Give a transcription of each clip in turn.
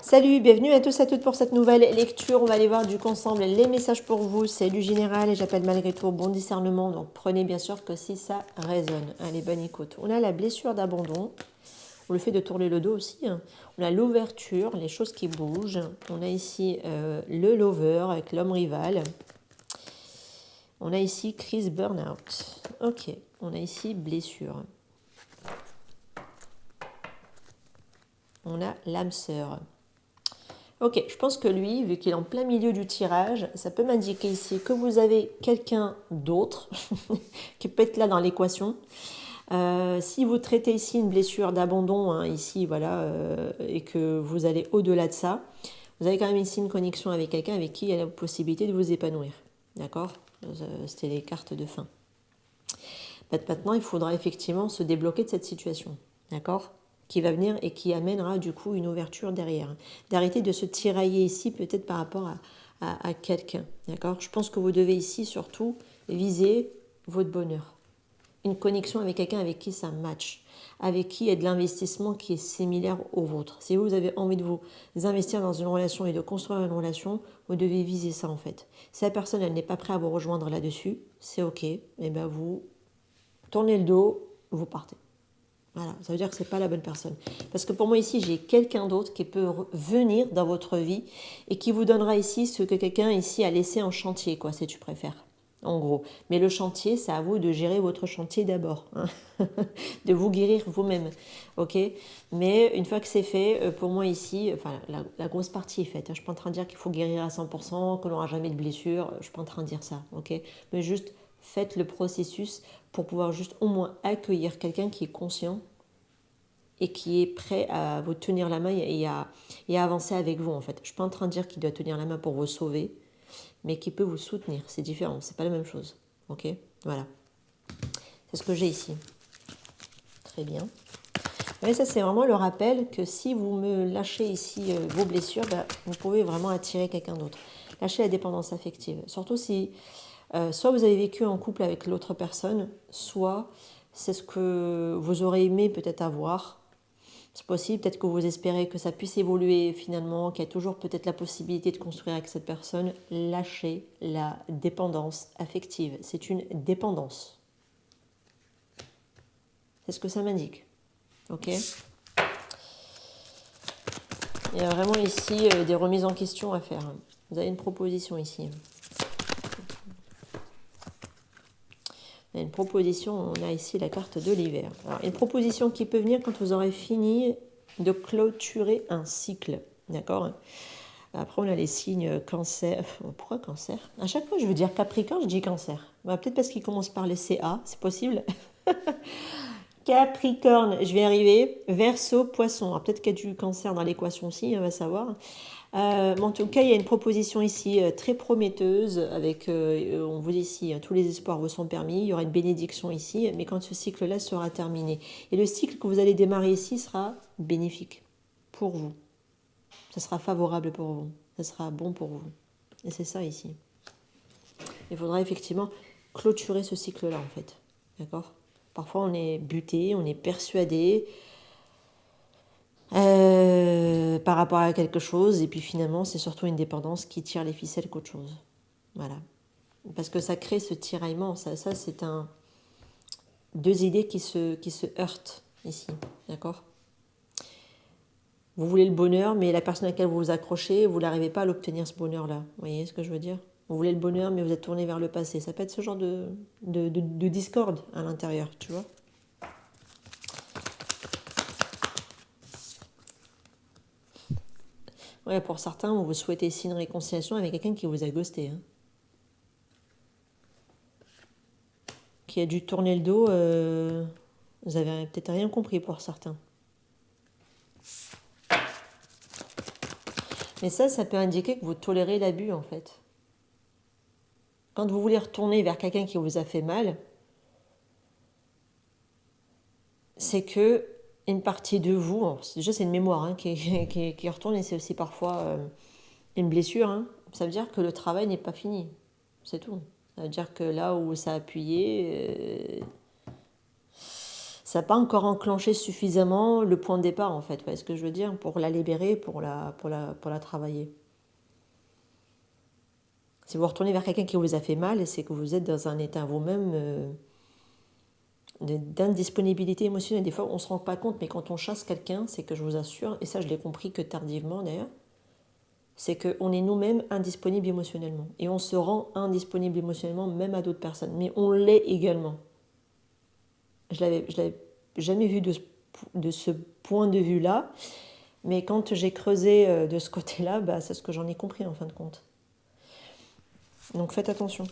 Salut, bienvenue à tous et à toutes pour cette nouvelle lecture. On va aller voir du coup ensemble les messages pour vous. C'est du général et j'appelle malgré tout au bon discernement. Donc prenez bien sûr que si ça résonne. Allez, bonne écoute. On a la blessure d'abandon. On le fait de tourner le dos aussi. On a l'ouverture, les choses qui bougent. On a ici le lover avec l'homme rival. On a ici crise burn-out. Ok, on a ici blessure. On a l'âme sœur. Ok, je pense que lui, vu qu'il est en plein milieu du tirage, ça peut m'indiquer ici que vous avez quelqu'un d'autre qui peut être là dans l'équation. Si vous traitez ici une blessure d'abandon, hein, ici, voilà, et que vous allez au-delà de ça, vous avez quand même ici une connexion avec quelqu'un avec qui il y a la possibilité de vous épanouir. D'accord? C'était les cartes de fin. Maintenant, il faudra effectivement se débloquer de cette situation. D'accord? Qui va venir et qui amènera du coup une ouverture derrière. D'arrêter de se tirailler ici peut-être par rapport à quelqu'un. D'accord? Je pense que vous devez ici surtout viser votre bonheur. Une connexion avec quelqu'un avec qui ça match, avec qui il y a de l'investissement qui est similaire au vôtre. Si vous avez envie de vous investir dans une relation et de construire une relation, vous devez viser ça en fait. Si la personne elle n'est pas prête à vous rejoindre là-dessus, c'est ok. Et bien vous tournez le dos, vous partez. Voilà, ça veut dire que ce n'est pas la bonne personne. Parce que pour moi ici, j'ai quelqu'un d'autre qui peut venir dans votre vie et qui vous donnera ici ce que quelqu'un ici a laissé en chantier, quoi, si tu préfères. En gros. Mais le chantier, c'est à vous de gérer votre chantier d'abord. Hein. De vous guérir vous-même. Ok. Mais une fois que c'est fait, pour moi ici, enfin, la grosse partie est faite. Je ne suis pas en train de dire qu'il faut guérir à 100%, qu'on n'aura jamais de blessure. Je ne suis pas en train de dire ça. Ok. Mais juste faites le processus pour pouvoir juste au moins accueillir quelqu'un qui est conscient et qui est prêt à vous tenir la main et à avancer avec vous en fait. Je ne suis pas en train de dire qu'il doit tenir la main pour vous sauver, mais qui peut vous soutenir. C'est différent, c'est pas la même chose. Ok, voilà. C'est ce que j'ai ici. Très bien. Et ça c'est vraiment le rappel que si vous me lâchez ici vos blessures, vous pouvez vraiment attirer quelqu'un d'autre. Lâchez la dépendance affective. Surtout si soit vous avez vécu en couple avec l'autre personne, soit c'est ce que vous aurez aimé peut-être avoir. C'est possible, peut-être que vous espérez que ça puisse évoluer finalement, qu'il y a toujours peut-être la possibilité de construire avec cette personne. Lâchez la dépendance affective. C'est une dépendance. C'est ce que ça m'indique. Ok ? Il y a vraiment ici des remises en question à faire. Vous avez une proposition ici. Il y a une proposition, on a ici la carte de l'hiver. Alors, une proposition qui peut venir quand vous aurez fini de clôturer un cycle. D'accord ? Après, on a les signes cancer. Pourquoi cancer? À chaque fois, je veux dire capricorne, je dis cancer. Peut-être parce qu'il commence par les CA, c'est possible. Capricorne, je vais arriver. Verseau, poisson. Alors, peut-être qu'il y a du cancer dans l'équation aussi, on va savoir. Mais en tout cas, il y a une proposition ici très prometteuse avec, on vous dit ici, tous les espoirs vous sont permis. Il y aura une bénédiction ici, mais quand ce cycle-là sera terminé. Et le cycle que vous allez démarrer ici sera bénéfique pour vous. Ça sera favorable pour vous. Ça sera bon pour vous. Et c'est ça ici. Il faudra effectivement clôturer ce cycle-là, en fait. D'accord ? Parfois, on est buté, on est persuadé par rapport à quelque chose, et puis finalement, c'est surtout une dépendance qui tire les ficelles qu'autre chose. Voilà. Parce que ça crée ce tiraillement. Ça c'est deux idées qui se heurtent ici. D'accord ? Vous voulez le bonheur, mais la personne à laquelle vous vous accrochez, vous n'arrivez pas à l'obtenir, ce bonheur-là. Vous voyez ce que je veux dire ? Vous voulez le bonheur, mais vous êtes tourné vers le passé. Ça peut être ce genre de discorde à l'intérieur, tu vois ? Ouais, pour certains, vous souhaitez ici une réconciliation avec quelqu'un qui vous a ghosté. Hein. Qui a dû tourner le dos. Vous avez peut-être rien compris pour certains. Mais ça peut indiquer que vous tolérez l'abus, en fait. Quand vous voulez retourner vers quelqu'un qui vous a fait mal, c'est que une partie de vous, déjà c'est une mémoire hein, qui retourne et c'est aussi parfois une blessure, hein. Ça veut dire que le travail n'est pas fini, c'est tout. Ça veut dire que là où ça a appuyé, ça n'a pas encore enclenché suffisamment le point de départ, en fait. Vous voyez ce que je veux dire? Pour la libérer, pour la travailler. Si vous retournez vers quelqu'un qui vous a fait mal, c'est que vous êtes dans un état vous-même d'indisponibilité émotionnelle. Des fois, on ne se rend pas compte, mais quand on chasse quelqu'un, c'est que je vous assure, et ça je l'ai compris que tardivement d'ailleurs, c'est qu'on est nous-mêmes indisponibles émotionnellement. Et on se rend indisponible émotionnellement même à d'autres personnes. Mais on l'est également. Je l'avais jamais vu de ce point de vue-là. Mais quand j'ai creusé de ce côté-là, bah, c'est ce que j'en ai compris en fin de compte. Donc faites attention.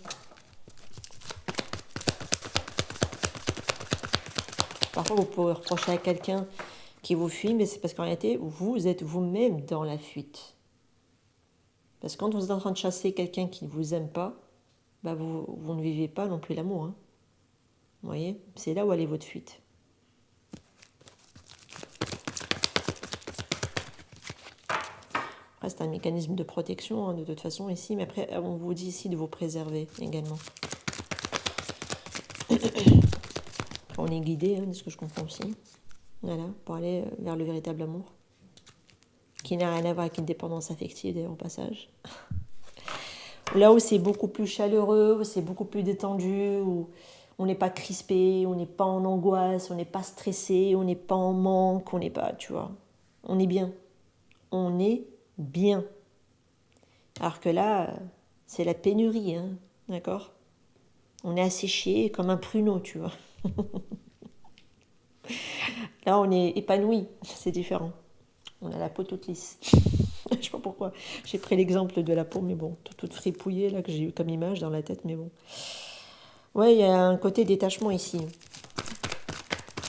Parfois, vous pouvez reprocher à quelqu'un qui vous fuit, mais c'est parce qu'en réalité, vous êtes vous-même dans la fuite. Parce que quand vous êtes en train de chasser quelqu'un qui ne vous aime pas, bah vous ne vivez pas non plus l'amour. Hein. Vous voyez? C'est là où elle est votre fuite. Après, c'est un mécanisme de protection, hein, de toute façon, ici. Mais après, on vous dit ici de vous préserver également. On est guidé, hein, de ce que je comprends aussi. Voilà, pour aller vers le véritable amour. Qui n'a rien à voir avec une dépendance affective, d'ailleurs, au passage. Là où c'est beaucoup plus chaleureux, où c'est beaucoup plus détendu, où on n'est pas crispé, on n'est pas en angoisse, on n'est pas stressé, on n'est pas en manque, on n'est pas, tu vois. On est bien. On est bien. Alors que là, c'est la pénurie, hein, d'accord? On est asséché comme un pruneau, tu vois. Là, on est épanoui, c'est différent. On a la peau toute lisse. Je sais pas pourquoi j'ai pris l'exemple de la peau, mais bon, toute fripouillée là que j'ai eu comme image dans la tête, mais bon. Ouais, il y a un côté détachement ici.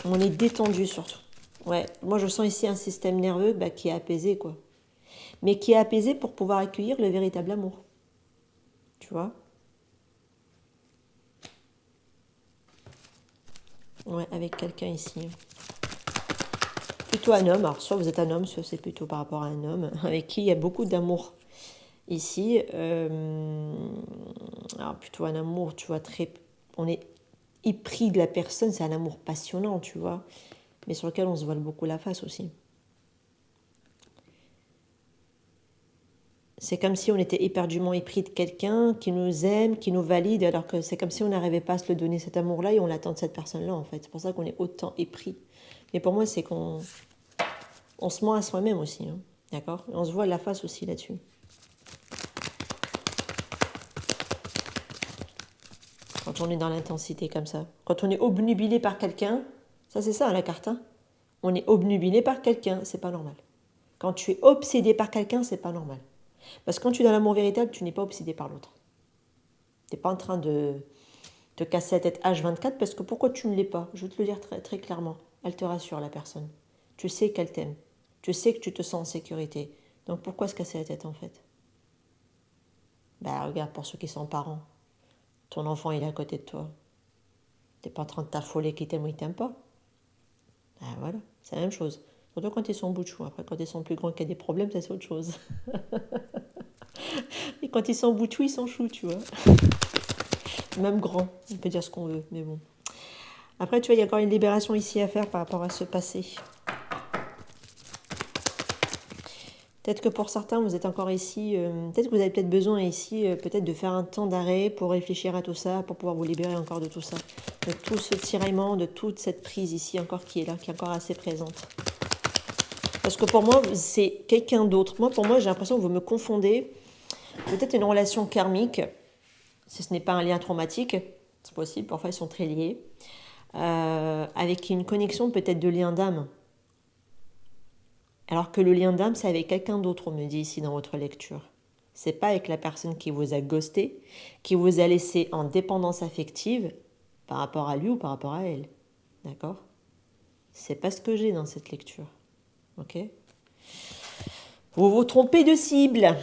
On est détendu surtout. Ouais, moi je sens ici un système nerveux qui est apaisé, quoi. Mais qui est apaisé pour pouvoir accueillir le véritable amour. Tu vois? Ouais, avec quelqu'un ici. Plutôt un homme, alors soit vous êtes un homme, soit c'est plutôt par rapport à un homme, avec qui il y a beaucoup d'amour. Ici, alors plutôt un amour, tu vois, très... On est épris de la personne, c'est un amour passionnant, tu vois, mais sur lequel on se voile beaucoup la face aussi. C'est comme si on était éperdument épris de quelqu'un qui nous aime, qui nous valide, alors que c'est comme si on n'arrivait pas à se le donner cet amour-là et on l'attend de cette personne-là, en fait. C'est pour ça qu'on est autant épris. Mais pour moi, c'est qu'on se ment à soi-même aussi, hein, d'accord? On se voit la face aussi là-dessus. Quand on est dans l'intensité comme ça. Quand on est obnubilé par quelqu'un, ça c'est ça la carte, hein. On est obnubilé par quelqu'un, c'est pas normal. Quand tu es obsédé par quelqu'un, c'est pas normal. Parce que quand tu es dans l'amour véritable, tu n'es pas obsédé par l'autre. Tu n'es pas en train de te casser la tête H24 parce que pourquoi tu ne l'es pas? Je vais te le dire très, très clairement. Elle te rassure, la personne. Tu sais qu'elle t'aime. Tu sais que tu te sens en sécurité. Donc pourquoi se casser la tête en fait? Bah regarde, pour ceux qui sont parents, ton enfant il est à côté de toi. Tu n'es pas en train de t'affoler qu'il t'aime ou il t'aime pas. Bah voilà, c'est la même chose. Surtout quand ils sont bout de chou. Après, quand ils sont plus grands qu'il y a des problèmes, ça c'est autre chose. Et quand ils sont bout de chou, ils sont choux, tu vois. Même grands, on peut dire ce qu'on veut, mais bon. Après, tu vois, il y a encore une libération ici à faire par rapport à ce passé. Peut-être que pour certains, vous êtes encore ici, peut-être que vous avez peut-être besoin ici, peut-être de faire un temps d'arrêt pour réfléchir à tout ça, pour pouvoir vous libérer encore de tout ça. De tout ce tiraillement, de toute cette prise ici encore qui est là, qui est encore assez présente. Parce que pour moi, c'est quelqu'un d'autre. Moi, pour moi, j'ai l'impression que vous me confondez. Peut-être une relation karmique, si ce n'est pas un lien traumatique, c'est possible, parfois ils sont très liés, avec une connexion peut-être de lien d'âme. Alors que le lien d'âme, c'est avec quelqu'un d'autre, on me dit ici dans votre lecture. C'est pas avec la personne qui vous a ghosté, qui vous a laissé en dépendance affective par rapport à lui ou par rapport à elle. D'accord? C'est pas ce que j'ai dans cette lecture. Ok? Vous vous trompez de cible.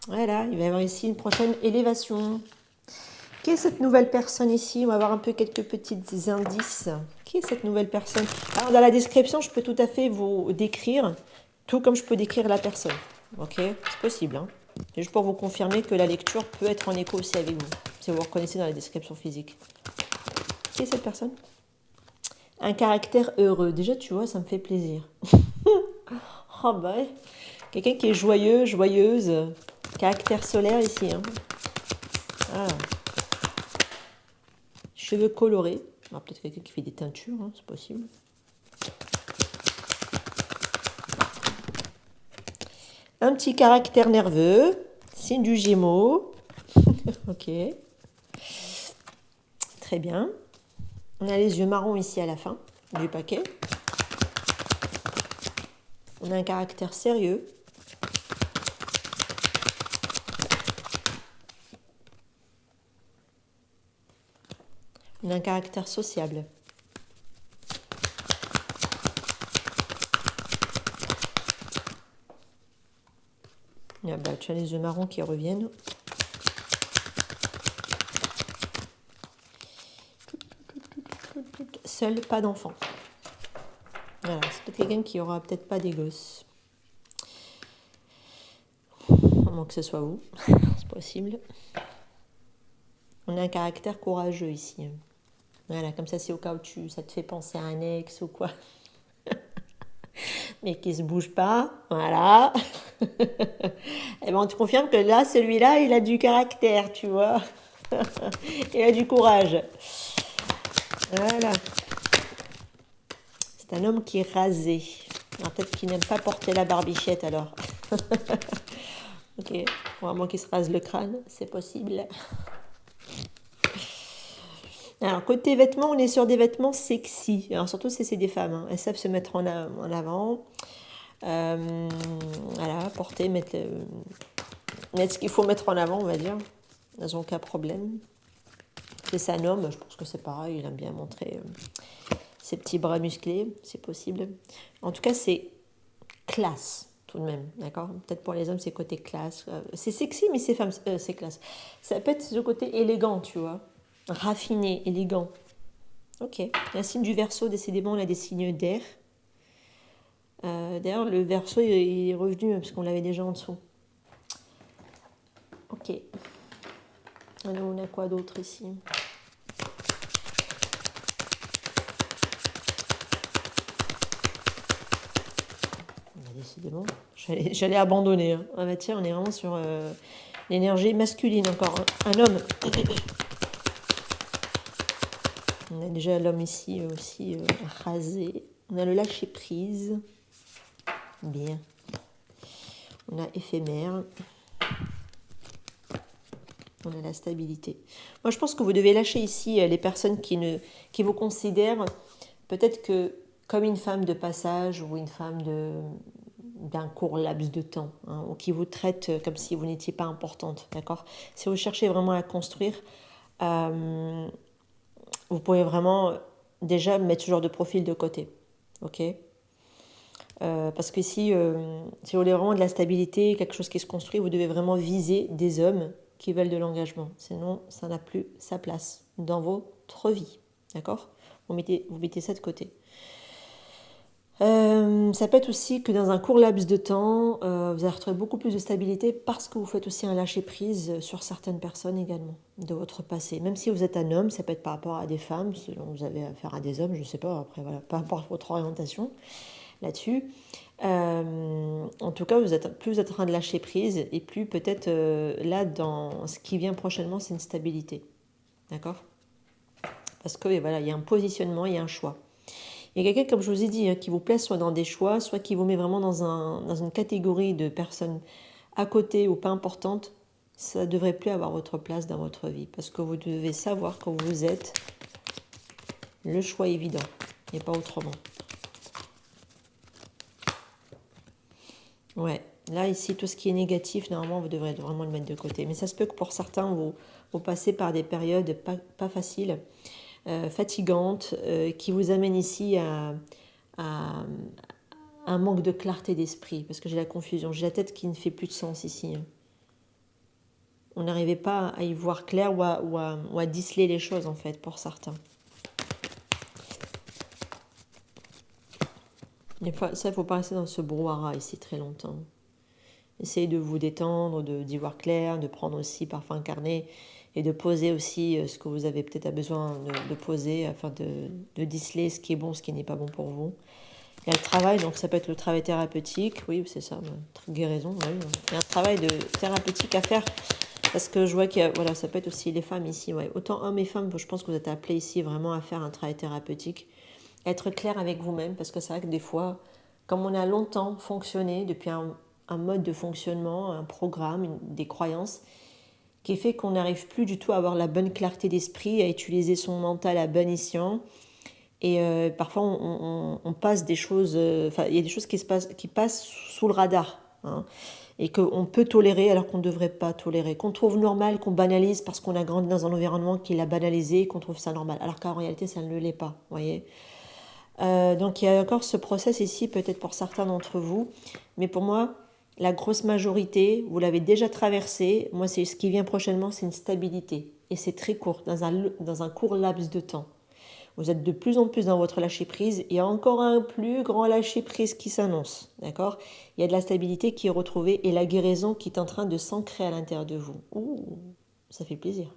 Voilà, il va y avoir ici une prochaine élévation. Qui est cette nouvelle personne ici? On va avoir un peu quelques petits indices. Qui est cette nouvelle personne? Alors, dans la description, je peux tout à fait vous décrire, tout comme je peux décrire la personne. Ok? C'est possible. Hein? C'est juste pour vous confirmer que la lecture peut être en écho aussi avec vous, si vous reconnaissez dans la description physique. Qui est cette personne? Un caractère heureux. Déjà, tu vois, ça me fait plaisir. Oh bah ouais. Quelqu'un qui est joyeux, joyeuse. Caractère solaire ici. Hein. Ah. Cheveux colorés. Alors, peut-être quelqu'un qui fait des teintures, hein, c'est possible. Un petit caractère nerveux. Signe du Gémeaux. Ok. Très bien. On a les yeux marrons ici à la fin du paquet. On a un caractère sérieux. On a un caractère sociable. Ah bah, tu as les yeux marrons qui reviennent. Seul, pas d'enfant. Voilà, c'est peut-être quelqu'un qui aura peut-être pas des gosses. À moins que ce soit vous, c'est possible. On a un caractère courageux ici. Voilà, comme ça, c'est au cas où ça te fait penser à un ex ou quoi. Mais qui se bouge pas, voilà. Et ben, on te confirme que là, celui-là, il a du caractère, tu vois. Il a du courage. Voilà. C'est un homme qui est rasé. Alors, peut-être qu'il n'aime pas porter la barbichette, alors. Ok, vraiment qu'il se rase le crâne, c'est possible. Alors, côté vêtements, on est sur des vêtements sexy. Alors, surtout si c'est des femmes. Hein. Elles savent se mettre en avant. Voilà, porter, mettre ce qu'il faut mettre en avant, on va dire. Elles n'ont aucun problème. Si c'est un homme, je pense que c'est pareil. Il aime bien montrer ses petits bras musclés, c'est possible. En tout cas, c'est classe. Tout de même, d'accord. Peut-être pour les hommes, c'est côté classe. C'est sexy, mais c'est classe. Ça peut être ce côté élégant, tu vois. Raffiné, élégant. Ok. Un signe du Verseau, décidément, on a des signes d'air. D'ailleurs, le Verseau, il est revenu, parce qu'on l'avait déjà en dessous. Ok. Alors, on a quoi d'autre ici? Décidément, j'allais abandonner. Hein. Ah bah tiens, on est vraiment sur l'énergie masculine encore. Hein. Un homme. On a déjà l'homme ici aussi rasé. On a le lâcher prise. Bien. On a éphémère. On a la stabilité. Moi, je pense que vous devez lâcher ici les personnes qui vous considèrent peut-être que comme une femme de passage ou une femme d'un court laps de temps, hein, ou qui vous traitent comme si vous n'étiez pas importante, d'accord. Si vous cherchez vraiment à construire, vous pouvez vraiment déjà mettre ce genre de profil de côté, ok. Parce que si vous voulez vraiment de la stabilité, quelque chose qui se construit, vous devez vraiment viser des hommes qui veulent de l'engagement. Sinon, ça n'a plus sa place dans votre vie. D'accord ? Vous mettez ça de côté. Ça peut être aussi que dans un court laps de temps, vous allez retrouver beaucoup plus de stabilité parce que vous faites aussi un lâcher-prise sur certaines personnes également de votre passé. Même si vous êtes un homme, ça peut être par rapport à des femmes, selon vous avez affaire à des hommes, je ne sais pas, après voilà, peu importe votre orientation là-dessus. En tout cas, plus vous êtes en train de lâcher prise et plus peut-être là, dans ce qui vient prochainement, c'est une stabilité. D'accord ? Parce que voilà, il y a un positionnement, il y a un choix. Il y a quelqu'un, comme je vous ai dit, hein, qui vous place soit dans des choix, soit qui vous met vraiment dans une catégorie de personnes à côté ou pas importantes. Ça ne devrait plus avoir votre place dans votre vie. Parce que vous devez savoir que vous êtes le choix évident et pas autrement. Ouais, là ici, tout ce qui est négatif, normalement, vous devrez vraiment le mettre de côté. Mais ça se peut que pour certains, vous passez par des périodes pas faciles, fatigantes, qui vous amènent ici à un manque de clarté d'esprit, parce que j'ai la confusion, j'ai la tête qui ne fait plus de sens ici. On n'arrivait pas à y voir clair ou à déceler les choses, en fait, pour certains. Des fois, ça, il ne faut pas rester dans ce brouhaha ici très longtemps. Essayez de vous détendre, d'y voir clair, de prendre aussi parfois un carnet et de poser aussi ce que vous avez peut-être besoin de poser afin de déceler ce qui est bon, ce qui n'est pas bon pour vous. Il y a le travail, donc ça peut être le travail thérapeutique, oui, c'est ça, guérison, oui. Il y a un travail thérapeutique à faire, parce que je vois que voilà, ça peut être aussi les femmes ici, ouais. Autant hommes et femmes, je pense que vous êtes appelés ici vraiment à faire un travail thérapeutique, être clair avec vous-même, parce que c'est vrai que des fois, comme on a longtemps fonctionné depuis un mode de fonctionnement, un programme, des croyances, qui fait qu'on n'arrive plus du tout à avoir la bonne clarté d'esprit, à utiliser son mental à bon escient. Et parfois, on passe des choses, il y a des choses qui passent sous le radar, hein, et qu'on peut tolérer alors qu'on ne devrait pas tolérer, qu'on trouve normal, qu'on banalise parce qu'on a grandi dans un environnement qui l'a banalisé et qu'on trouve ça normal, alors qu'en réalité, ça ne l'est pas, voyez. Donc il y a encore ce process ici, peut-être pour certains d'entre vous, mais pour moi, la grosse majorité, vous l'avez déjà traversé. Moi, c'est ce qui vient prochainement, c'est une stabilité. Et c'est très court, dans un court laps de temps. Vous êtes de plus en plus dans votre lâcher-prise. Il y a encore un plus grand lâcher-prise qui s'annonce. D'accord? Il y a de la stabilité qui est retrouvée et la guérison qui est en train de s'ancrer à l'intérieur de vous. Ouh, ça fait plaisir.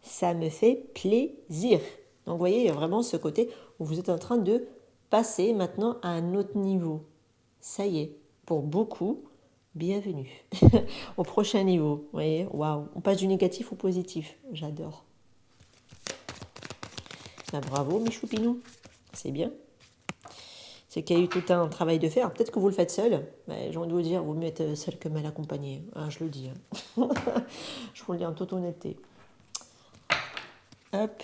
Ça me fait plaisir. Donc, vous voyez, il y a vraiment ce côté où vous êtes en train de passer maintenant à un autre niveau. Ça y est, pour beaucoup, bienvenue au prochain niveau. Vous voyez, waouh, on passe du négatif au positif. J'adore. Ah, bravo, mes choupinous. C'est bien. C'est qu'il y a eu tout un travail de faire. Peut-être que vous le faites seul. Mais j'ai envie de vous dire, vous mieux être seul que mal accompagné. Ah, je le dis. Hein. Je vous le dis en toute honnêteté. Hop.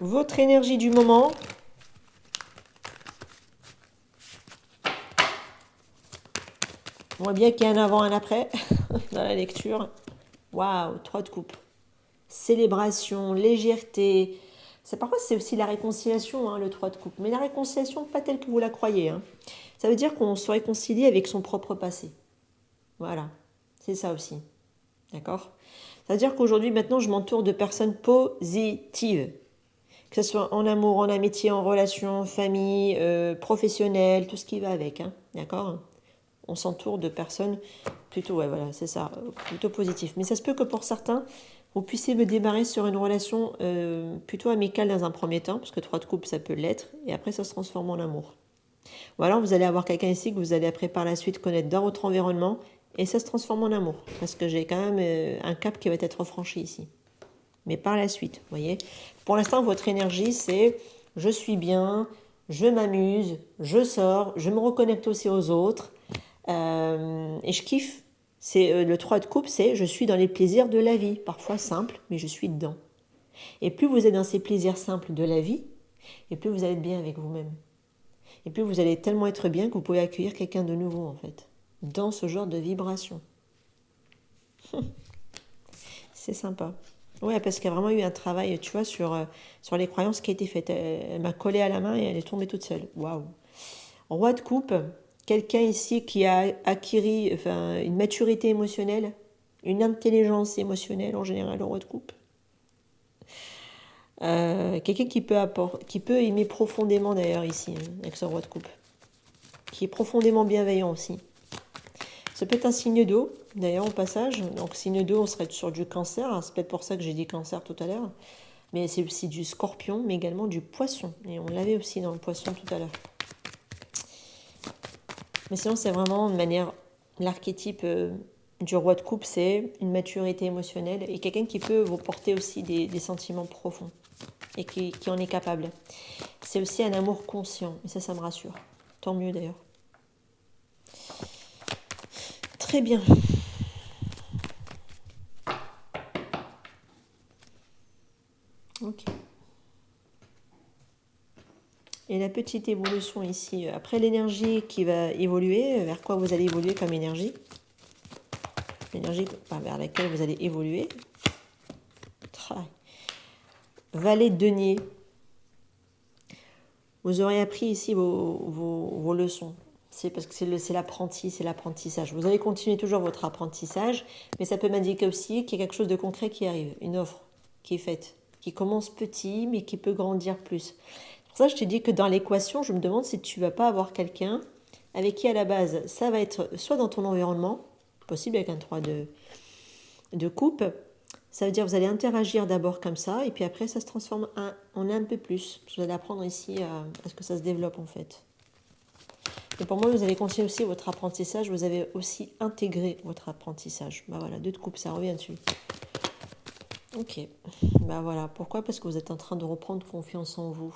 Votre énergie du moment. On voit bien qu'il y a un avant, un après dans la lecture. Waouh, 3 de coupe. Célébration, légèreté. Parfois, c'est aussi la réconciliation, hein, le 3 de coupe. Mais la réconciliation, pas telle que vous la croyez. Hein. Ça veut dire qu'on se réconcilie avec son propre passé. Voilà, c'est ça aussi. D'accord? Ça veut dire qu'aujourd'hui, maintenant, je m'entoure de personnes positives. Que ce soit en amour, en amitié, en relation, famille, professionnelle, tout ce qui va avec. Hein. D'accord? On s'entoure de personnes plutôt, ouais, voilà, c'est ça, plutôt positives. Mais ça se peut que pour certains, vous puissiez me démarrer sur une relation plutôt amicale dans un premier temps, parce que 3 de coupe, ça peut l'être, et après, ça se transforme en amour. Ou alors, vous allez avoir quelqu'un ici que vous allez après par la suite connaître dans votre environnement, et ça se transforme en amour, parce que j'ai quand même un cap qui va être franchi ici. Mais par la suite, vous voyez. Pour l'instant, votre énergie, c'est je suis bien, je m'amuse, je sors, je me reconnecte aussi aux autres, et je kiffe. C'est le 3 de coupe, c'est je suis dans les plaisirs de la vie, parfois simples, mais je suis dedans. Et plus vous êtes dans ces plaisirs simples de la vie, et plus vous allez être bien avec vous-même. Et plus vous allez tellement être bien que vous pouvez accueillir quelqu'un de nouveau, en fait, dans ce genre de vibration. C'est sympa. Ouais, parce qu'il y a vraiment eu un travail, tu vois, sur les croyances qui a été faites. Elle m'a collé à la main et elle est tombée toute seule. Waouh. Roi de coupe, quelqu'un ici qui a acquis une maturité émotionnelle, une intelligence émotionnelle en général, le roi de coupe. Quelqu'un qui peut aimer profondément d'ailleurs ici, hein, avec ce roi de coupe. Qui est profondément bienveillant aussi. Ça peut être un signe d'eau, d'ailleurs au passage. Donc signe d'eau, on serait sur du cancer. Alors, c'est peut-être pour ça que j'ai dit cancer tout à l'heure. Mais c'est aussi du scorpion, mais également du poisson. Et on l'avait aussi dans le poisson tout à l'heure. Mais sinon, c'est vraiment de manière... L'archétype du roi de coupe, c'est une maturité émotionnelle et quelqu'un qui peut vous porter aussi des sentiments profonds et qui en est capable. C'est aussi un amour conscient. Et ça me rassure. Tant mieux d'ailleurs. Très bien. Ok. Et la petite évolution ici, après l'énergie qui va évoluer, vers quoi vous allez évoluer comme énergie? L'énergie vers laquelle vous allez évoluer. Valet de denier. Vous aurez appris ici vos leçons. C'est parce que c'est l'apprentissage. Vous allez continuer toujours votre apprentissage, mais ça peut m'indiquer aussi qu'il y a quelque chose de concret qui arrive, une offre qui est faite, qui commence petit, mais qui peut grandir plus. Pour ça, je te dis que dans l'équation, je me demande si tu ne vas pas avoir quelqu'un avec qui, à la base, ça va être soit dans ton environnement, possible avec un 3 de de coupe, ça veut dire que vous allez interagir d'abord comme ça, et puis après ça se transforme en un peu plus. Vous allez apprendre ici à ce que ça se développe en fait. Et pour moi, vous avez continué aussi votre apprentissage, vous avez aussi intégré votre apprentissage. Bah voilà, 2 de coupe, ça revient dessus. Ok, bah voilà, pourquoi? Parce que vous êtes en train de reprendre confiance en vous.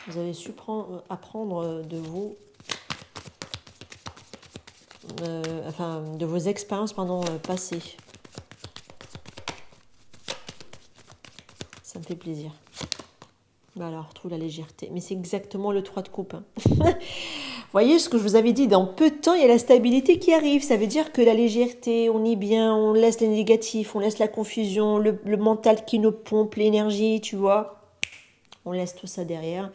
Vous avez su apprendre de vous, de vos expériences passées. Ça me fait plaisir. Voilà, on retrouve la légèreté. Mais c'est exactement le 3 de coupe. Hein. Voyez ce que je vous avais dit, dans peu de temps, il y a la stabilité qui arrive. Ça veut dire que la légèreté, on est bien, on laisse les négatifs, on laisse la confusion, le mental qui nous pompe l'énergie, tu vois. On laisse tout ça derrière.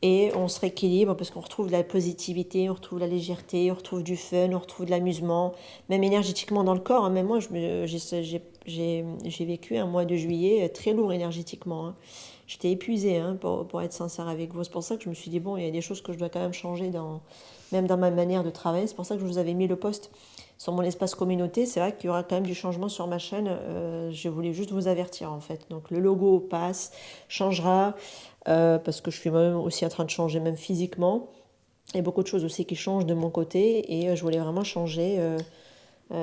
Et on se rééquilibre parce qu'on retrouve de la positivité, on retrouve la légèreté, on retrouve du fun, on retrouve de l'amusement, même énergétiquement dans le corps. Hein. Même moi, j'ai vécu un mois de juillet très lourd énergétiquement. Hein. J'étais épuisée, hein, pour être sincère avec vous. C'est pour ça que je me suis dit, bon, il y a des choses que je dois quand même changer, même dans ma manière de travailler. C'est pour ça que je vous avais mis le post sur mon espace communauté. C'est vrai qu'il y aura quand même du changement sur ma chaîne. Je voulais juste vous avertir, en fait. Donc, le logo passe, changera. Parce que je suis même aussi en train de changer, même physiquement. Il y a beaucoup de choses aussi qui changent de mon côté et je voulais vraiment changer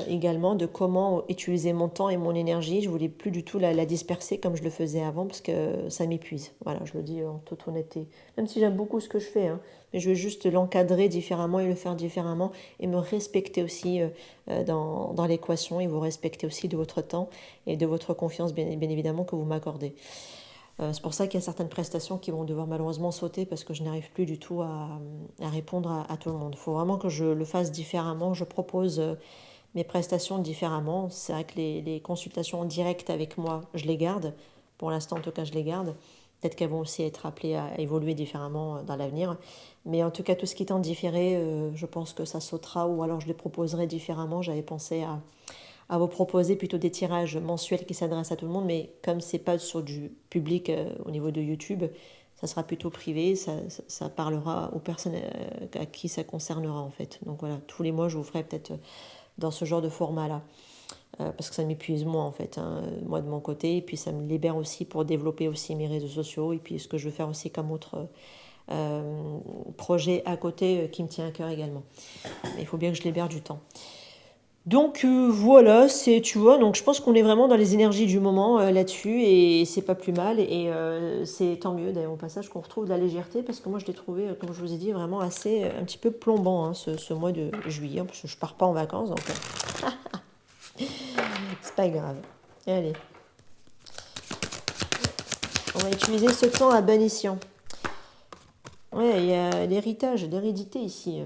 également de comment utiliser mon temps et mon énergie. Je voulais plus du tout la disperser comme je le faisais avant parce que ça m'épuise. Voilà, je le dis en toute honnêteté. Même si j'aime beaucoup ce que je fais, hein, mais je veux juste l'encadrer différemment et le faire différemment et me respecter aussi dans l'équation et vous respecter aussi de votre temps et de votre confiance, bien évidemment, que vous m'accordez. C'est pour ça qu'il y a certaines prestations qui vont devoir malheureusement sauter parce que je n'arrive plus du tout à répondre à tout le monde. Il faut vraiment que je le fasse différemment. Je propose mes prestations différemment. C'est vrai que les consultations en direct avec moi, je les garde. Pour l'instant, en tout cas, je les garde. Peut-être qu'elles vont aussi être appelées à évoluer différemment dans l'avenir. Mais en tout cas, tout ce qui est en différé, je pense que ça sautera ou alors je les proposerai différemment. J'avais pensé à vous proposer plutôt des tirages mensuels qui s'adressent à tout le monde, mais comme c'est pas sur du public au niveau de YouTube, ça sera plutôt privé, ça parlera aux personnes à qui ça concernera en fait. Donc voilà, tous les mois je vous ferai peut-être dans ce genre de format-là, parce que ça m'épuise moi en fait, hein, moi de mon côté, et puis ça me libère aussi pour développer aussi mes réseaux sociaux, et puis ce que je veux faire aussi comme autre projet à côté qui me tient à cœur également. Mais il faut bien que je libère du temps. Donc voilà, tu vois, donc je pense qu'on est vraiment dans les énergies du moment là-dessus et c'est pas plus mal et c'est tant mieux d'ailleurs au passage qu'on retrouve de la légèreté parce que moi je l'ai trouvé, comme je vous ai dit, vraiment assez un petit peu plombant hein, ce mois de juillet, hein, parce que je pars pas en vacances donc c'est pas grave. Allez, on va utiliser ce temps à bon escient. Ouais, il y a l'hérédité ici.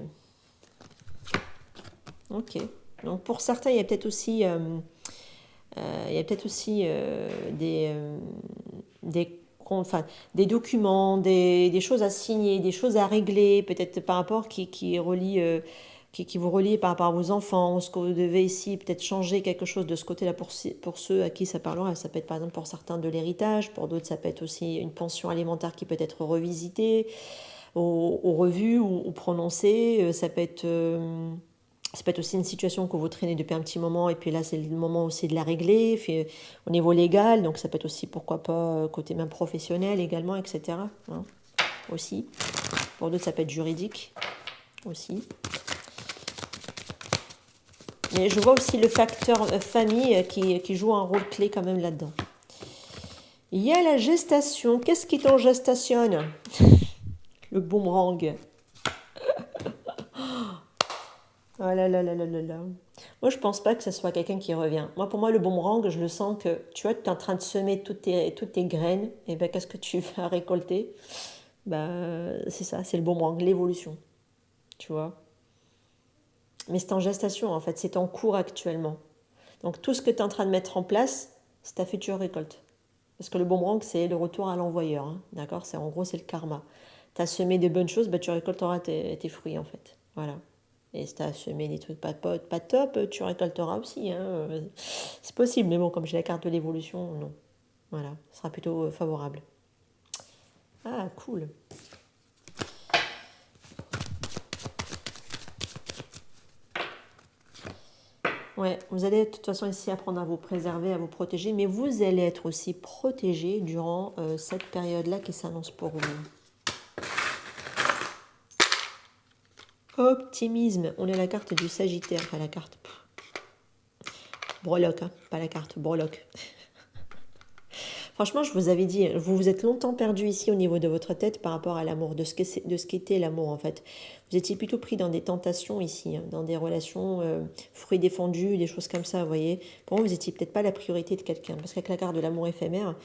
Ok, donc pour certains il y a peut-être aussi... des, enfin, des documents, des choses à signer, des choses à régler, peut-être par rapport qui vous relie par rapport à vos enfants, ce que vous devez ici peut-être changer quelque chose de ce côté-là pour ceux à qui ça parlera. Ça peut être par exemple pour certains de l'héritage, pour d'autres ça peut être aussi une pension alimentaire qui peut être revisitée, au revu ou prononcée. Ça peut être aussi une situation que vous traînez depuis un petit moment et puis là c'est le moment aussi de la régler au niveau légal, donc ça peut être aussi pourquoi pas côté même professionnel également, etc. Hein, aussi. Pour d'autres ça peut être juridique aussi. Mais je vois aussi le facteur famille qui joue un rôle clé quand même là-dedans. Il y a la gestation. Qu'est-ce qui t'en gestationne? Le boomerang. Oh là là là là là là. Moi, je pense pas que ce soit quelqu'un qui revient. Moi, pour moi, le boomerang, je le sens que, tu vois, tu es en train de semer toutes tes graines, et ben qu'est-ce que tu vas récolter? C'est ça, c'est le boomerang, l'évolution, tu vois. Mais c'est en gestation, en fait, c'est en cours actuellement. Donc, tout ce que tu es en train de mettre en place, c'est ta future récolte. Parce que le boomerang, c'est le retour à l'envoyeur, hein, d'accord? En gros, c'est le karma. Tu as semé des bonnes choses, tu récolteras tes fruits, en fait. Voilà. Et si tu as semé des trucs pas top, tu récolteras aussi. Hein. C'est possible, mais bon, comme j'ai la carte de l'évolution, non. Voilà, ce sera plutôt favorable. Ah, cool. Ouais, vous allez de toute façon ici apprendre à vous préserver, à vous protéger, mais vous allez être aussi protégé durant cette période-là qui s'annonce pour vous. Optimisme, on a la carte du Sagittaire, pas la carte breloque, hein, pas la carte breloque. Franchement, je vous avais dit, vous vous êtes longtemps perdu ici au niveau de votre tête par rapport à l'amour, de ce qu'était l'amour en fait. Vous étiez plutôt pris dans des tentations ici, hein, dans des relations fruits défendus, des choses comme ça, vous voyez. Pour moi, vous n'étiez peut-être pas la priorité de quelqu'un, parce qu'avec la carte de l'amour éphémère,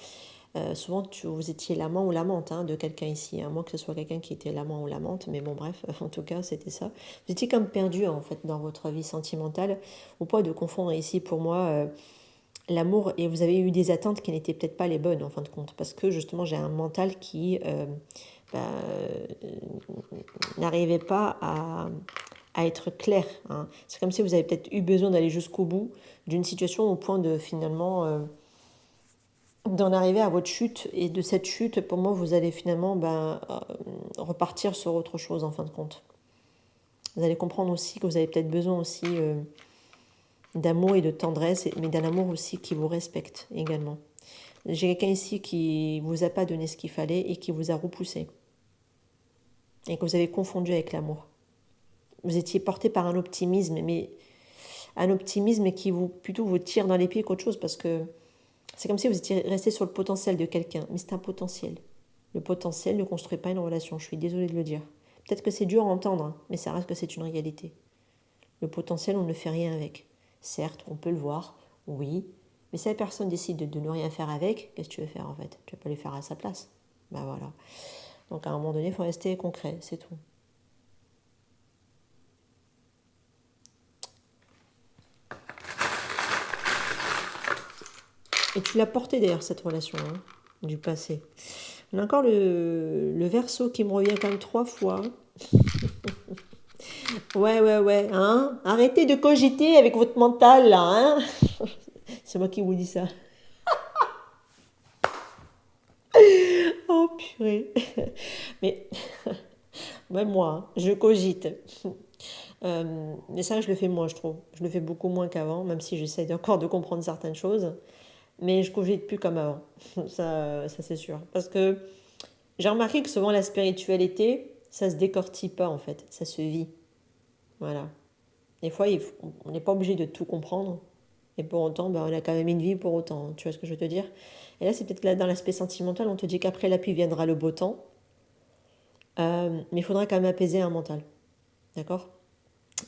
souvent vous étiez l'amant ou l'amante hein, de quelqu'un ici, à moins que ce soit quelqu'un qui était l'amant ou l'amante, mais bon bref, en tout cas c'était ça. Vous étiez comme perdu en fait dans votre vie sentimentale, au point de confondre ici pour moi l'amour, et vous avez eu des attentes qui n'étaient peut-être pas les bonnes en fin de compte, parce que justement j'ai un mental qui bah, n'arrivait pas à être clair. Hein. C'est comme si vous avez peut-être eu besoin d'aller jusqu'au bout d'une situation au point de finalement d'en arriver à votre chute, et de cette chute, pour moi, vous allez finalement repartir sur autre chose en fin de compte. Vous allez comprendre aussi que vous avez peut-être besoin aussi d'amour et de tendresse, mais d'un amour aussi qui vous respecte également. J'ai quelqu'un ici qui vous a pas donné ce qu'il fallait et qui vous a repoussé. Et que vous avez confondu avec l'amour. Vous étiez porté par un optimisme, mais un optimisme qui plutôt vous tire dans les pieds qu'autre chose, parce que c'est comme si vous étiez resté sur le potentiel de quelqu'un, mais c'est un potentiel. Le potentiel ne construit pas une relation, je suis désolée de le dire. Peut-être que c'est dur à entendre, hein, mais ça reste que c'est une réalité. Le potentiel, on ne fait rien avec. Certes, on peut le voir, oui, mais si la personne décide de ne rien faire avec, qu'est-ce que tu veux faire en fait? Tu ne vas pas le faire à sa place. Ben voilà. Donc à un moment donné, il faut rester concret, c'est tout. Et tu l'as porté d'ailleurs, cette relation, hein, du passé. On a encore le Verseau qui me revient quand même 3 fois. Ouais, hein. Arrêtez de cogiter avec votre mental, là, hein. C'est moi qui vous dis ça. Oh, purée. Mais, même moi, hein, je cogite. Mais ça, je le fais moins, je trouve. Je le fais beaucoup moins qu'avant, même si j'essaie encore de comprendre certaines choses. Mais je cogite plus comme avant. Ça c'est sûr. Parce que j'ai remarqué que souvent la spiritualité, ça se décortique pas en fait. Ça se vit. Voilà. Des fois, on n'est pas obligé de tout comprendre. Et pour autant, on a quand même une vie pour autant. Tu vois ce que je veux te dire? Et là, c'est peut-être là dans l'aspect sentimental, on te dit qu'après la pluie viendra le beau temps. Mais il faudra quand même apaiser un mental. D'accord?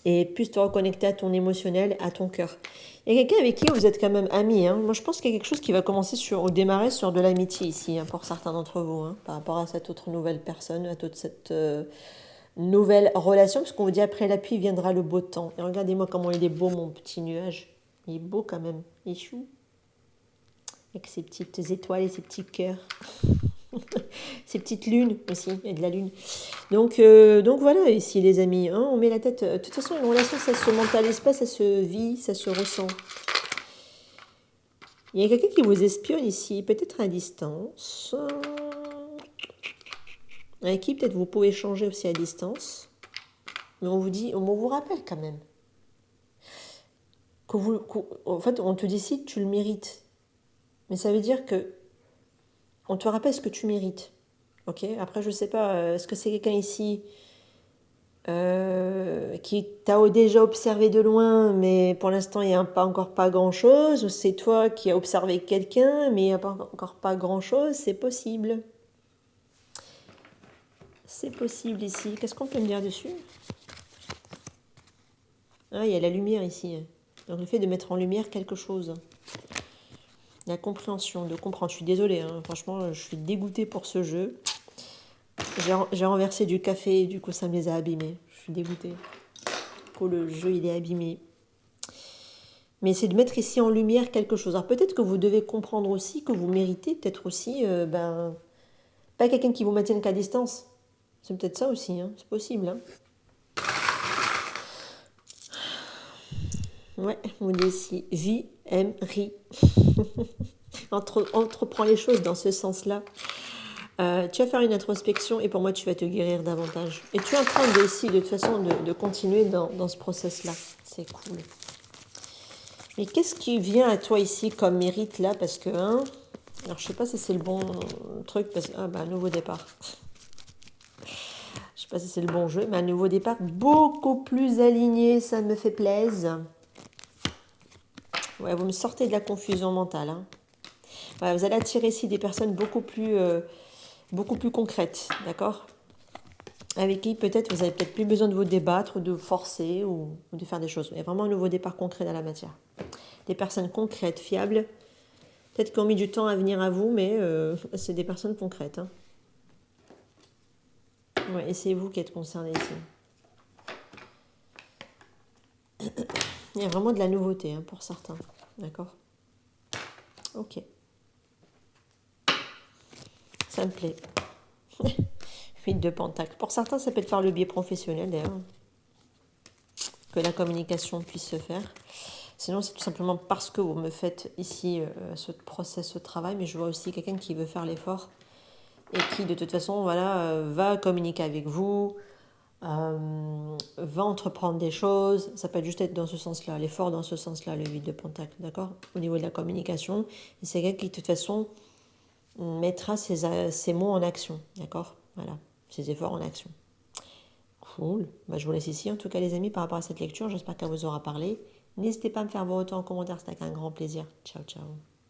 Et plus te reconnecter à ton émotionnel, à ton cœur. Il y a quelqu'un avec qui vous êtes quand même amis. Hein. Moi, je pense qu'il y a quelque chose qui va commencer au démarrer sur de l'amitié ici, hein, pour certains d'entre vous, hein, par rapport à cette autre nouvelle personne, à toute cette nouvelle relation, parce qu'on vous dit après la pluie viendra le beau temps. Et regardez-moi comment il est beau, mon petit nuage. Il est beau quand même. Il est chou. Avec ses petites étoiles et ses petits cœurs. Ces petites lunes aussi, et de la lune. Donc voilà, ici les amis, hein, on met la tête. De toute façon, une relation, ça se mentalise pas, ça se vit, ça se ressent. Il y a quelqu'un qui vous espionne ici, peut-être à distance. Avec qui peut-être vous pouvez échanger aussi à distance. Mais on vous rappelle quand même. En fait, on te dit si tu le mérites. Mais ça veut dire que on te rappelle ce que tu mérites. Ok. Après, je sais pas, est-ce que c'est quelqu'un ici qui t'a déjà observé de loin, mais pour l'instant, il n'y a encore pas grand-chose, ou c'est toi qui as observé quelqu'un, mais il n'y a pas encore pas grand-chose, c'est possible. C'est possible ici. Qu'est-ce qu'on peut me dire dessus? Ah, il y a la lumière ici. Donc le fait de mettre en lumière quelque chose. La compréhension, de comprendre. Je suis désolée, hein. Franchement, je suis dégoûtée pour ce jeu. J'ai renversé du café et du coup ça me les a abîmés. Je suis dégoûtée. Du coup le jeu il est abîmé. Mais c'est de mettre ici en lumière quelque chose. Alors peut-être que vous devez comprendre aussi que vous méritez peut-être aussi pas quelqu'un qui vous maintienne qu'à distance. C'est peut-être ça aussi, hein. C'est possible. Hein. Ouais, vous dites ici, vis, aime, rit. Entreprends les choses dans ce sens-là. Tu vas faire une introspection et pour moi, tu vas te guérir davantage. Et tu es en train de toute façon, de continuer dans ce process-là. C'est cool. Mais qu'est-ce qui vient à toi ici comme mérite là? Parce que, hein, alors je sais pas si c'est le bon truc, parce que, ah bah, un nouveau départ. Je sais pas si c'est le bon jeu, mais un nouveau départ beaucoup plus aligné, ça me fait plaisir. Ouais, vous me sortez de la confusion mentale. Hein. Voilà, vous allez attirer ici des personnes beaucoup plus concrètes, d'accord? Avec qui peut-être vous avez peut-être plus besoin de vous débattre, de forcer ou de faire des choses. Il y a vraiment un nouveau départ concret dans la matière. Des personnes concrètes, fiables, peut-être qui ont mis du temps à venir à vous, mais c'est des personnes concrètes. Hein. Ouais, et c'est vous qui êtes concerné ici. Il y a vraiment de la nouveauté hein, pour certains. D'accord? Ok. Ça me plaît. 8 de Pentacle. Pour certains, ça peut être par le biais professionnel d'ailleurs, que la communication puisse se faire. Sinon, c'est tout simplement parce que vous me faites ici ce process, ce travail, mais je vois aussi quelqu'un qui veut faire l'effort et qui, de toute façon, voilà, va communiquer avec vous, va entreprendre des choses. Ça peut juste être dans ce sens-là, l'effort dans ce sens-là, le 8 de Pentacle, d'accord? Au niveau de la communication. Et c'est quelqu'un qui, de toute façon, mettra ses mots en action, d'accord? Voilà, ses efforts en action. Cool. Bah, je vous laisse ici, en tout cas, les amis, par rapport à cette lecture. J'espère qu'elle vous aura parlé. N'hésitez pas à me faire vos retours en commentaire, c'était avec un grand plaisir. Ciao, ciao.